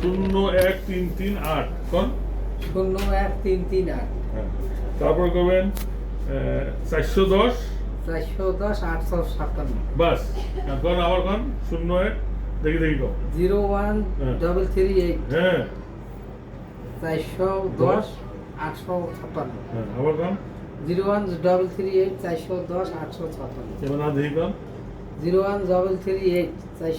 01338 কোন 01338 হ্যাঁ তারপর করবেন 410 857 বাস কোন আবার কোন 01 দেখি কোন 01338 হ্যাঁ 410 856 হ্যাঁ আবার কোন 01338 410 856 এবার না দেখি কোন 01338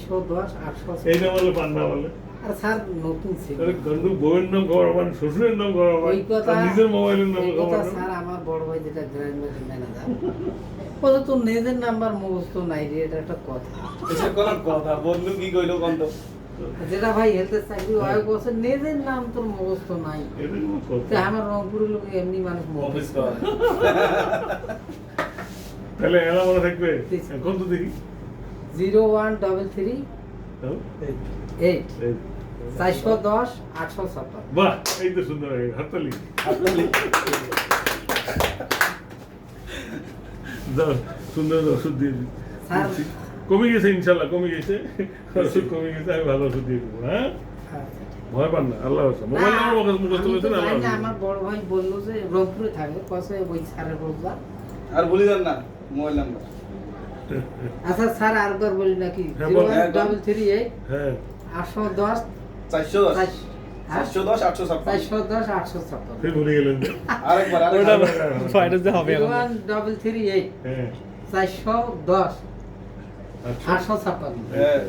410 856 এইটা বলে পান্না বলে আর স্যার নতুন ছিল তাহলে গন্ধু বউয়ের নাম গৌরবান শ্বশুরের নাম গৌরবান ওই কথা তার নিজের মোবাইলের নাম এই কথা গৌরবান স্যার আমার বড় ভাই যেটা গ্র্যান্ড ম্যানেজার ও তো নিজের নাম্বার মুখস্থ নাই রে এটা একটা কথা এটা কোন কথা বন্ধু কি কইলো কোন তো যেটা ভাই হেলথের চাকরি হয় বলছে নিজের নাম তোর মুখস্থ নাই এটা কোনো কথা তা আমার রংপুরের লোক এমনি মানুষ অফিস মুখস্থ কর তাহলে এলা মনে থাকবে কোন তো দেখি 01338 তাও? 8 এই। 410 856 বাহ এই তো সুন্দর হয়ে গেল হাততালি দাও সুন্দর ওষুধ দিয়ে দিই স্যার কমে গেছে ইনশাল্লাহ কমে গেছে ওষুধ কমে গেছে আমি ভালো ওষুধ দিয়ে দেবো হ্যাঁ ভয় পান না আল্লাহ আছে মোবাইল নাম্বার মুখস্থ আমি তো করেছেন জানি আল্লাহ না, আছে। আমার বড় ভাই বললো যে রংপুরে থাকে কসে ওই স্যারের বলবা আর ভুলি যান না মোবাইল নাম্বার আচ্ছা স্যার আরেকবার বলি নাকি হ্যাঁ, বল। 01338 হ্যাঁ 810 410 হ্যাঁ? 410 856 410 856 ফের ভুলে গেলেন আরেকবার ওটা আরেকবার ফাইনাল যে হবে এখন 01338 হ্যাঁ 410 আচ্ছা 856 হ্যাঁ